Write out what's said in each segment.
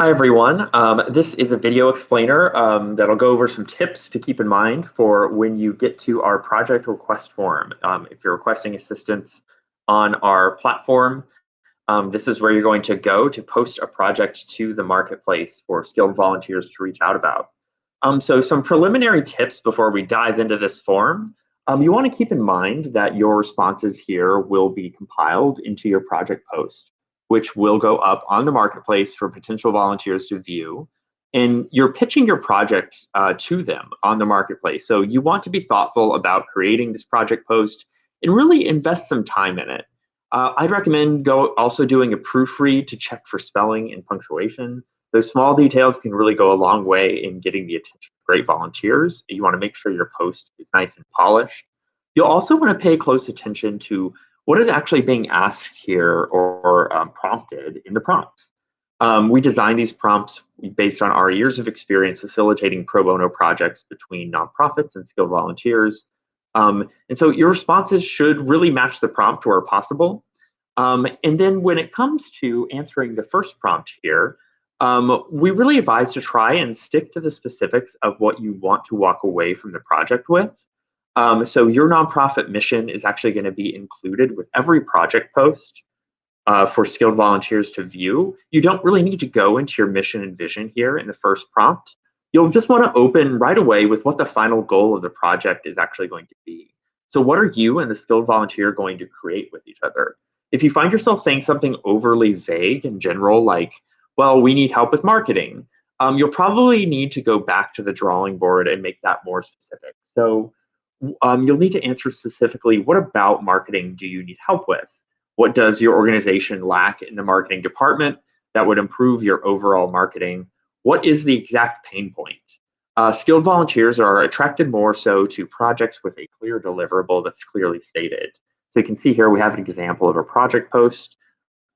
Hi, everyone. This is a video explainer that'll go over some tips to keep in mind for when you get to our project request form. If you're requesting assistance on our platform, this is where you're going to go to post a project to the marketplace for skilled volunteers to reach out about. So some preliminary tips before we dive into this form. You want to keep in mind that your responses here will be compiled into your project post, which will go up on the marketplace for potential volunteers to view. And you're pitching your project to them on the marketplace. So you want to be thoughtful about creating this project post and really invest some time in it. I'd recommend also doing a proofread to check for spelling and punctuation. Those small details can really go a long way in getting the attention of great volunteers. You want to make sure your post is nice and polished. You'll also want to pay close attention to what is actually being asked here or prompted in the prompts. We designed these prompts based on our years of experience facilitating pro bono projects between nonprofits and skilled volunteers. And so your responses should really match the prompt where possible. And then when it comes to answering the first prompt here, we really advise to try and stick to the specifics of what you want to walk away from the project with. So your nonprofit mission is actually going to be included with every project post for skilled volunteers to view. You don't really need to go into your mission and vision here in the first prompt. You'll just want to open right away with what the final goal of the project is actually going to be. So what are you and the skilled volunteer going to create with each other? If you find yourself saying something overly vague and general, like, well, we need help with marketing, you'll probably need to go back to the drawing board and make that more specific. So you'll need to answer specifically, what about marketing do you need help with? What does your organization lack in the marketing department that would improve your overall marketing? What is the exact pain point? Skilled volunteers are attracted more so to projects with a clear deliverable that's clearly stated. So you can see here we have an example of a project post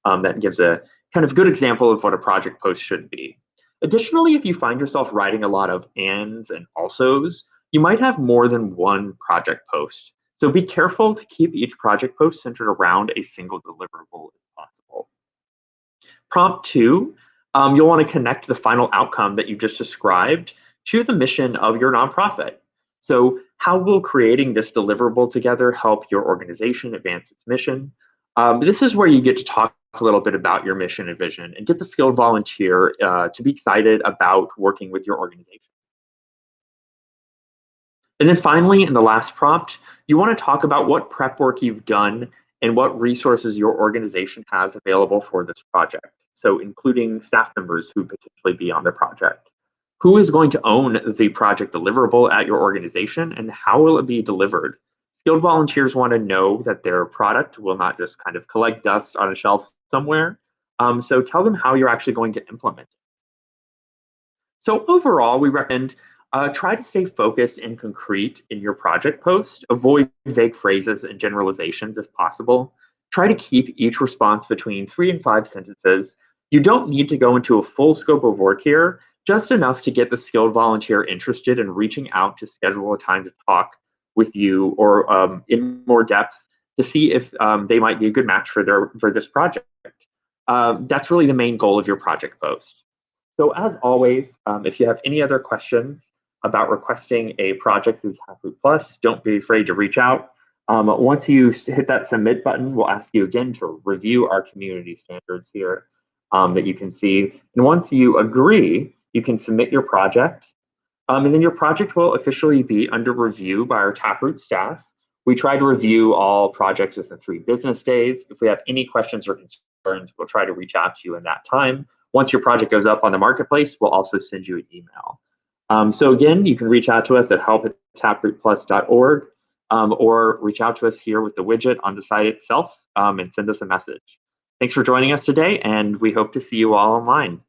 that gives a kind of good example of what a project post should be. Additionally, if you find yourself writing a lot of ands and alsos, you might have more than one project post. So be careful to keep each project post centered around a single deliverable if possible. Prompt 2, you'll want to connect the final outcome that you just described to the mission of your nonprofit. So how will creating this deliverable together help your organization advance its mission? This is where you get to talk a little bit about your mission and vision and get the skilled volunteer to be excited about working with your organization. And then finally, in the last prompt, you want to talk about what prep work you've done and what resources your organization has available for this project. So including staff members who potentially be on the project. Who is going to own the project deliverable at your organization and how will it be delivered? Skilled volunteers want to know that their product will not just kind of collect dust on a shelf somewhere. So tell them how you're actually going to implement it. So overall, we recommend try to stay focused and concrete in your project post. Avoid vague phrases and generalizations if possible. Try to keep each response between 3 and 5 sentences. You don't need to go into a full scope of work here, just enough to get the skilled volunteer interested in reaching out to schedule a time to talk with you or in more depth to see if they might be a good match for this project. That's really the main goal of your project post. So as always, if you have any other questions about requesting a project through Taproot Plus, don't be afraid to reach out. Once you hit that submit button, we'll ask you again to review our community standards here that you can see. And once you agree, you can submit your project. And then your project will officially be under review by our Taproot staff. We try to review all projects within 3 business days. If we have any questions or concerns, we'll try to reach out to you in that time. Once your project goes up on the marketplace, we'll also send you an email. So again, you can reach out to us at help@taprootplus.org or reach out to us here with the widget on the site itself and send us a message. Thanks for joining us today, and we hope to see you all online.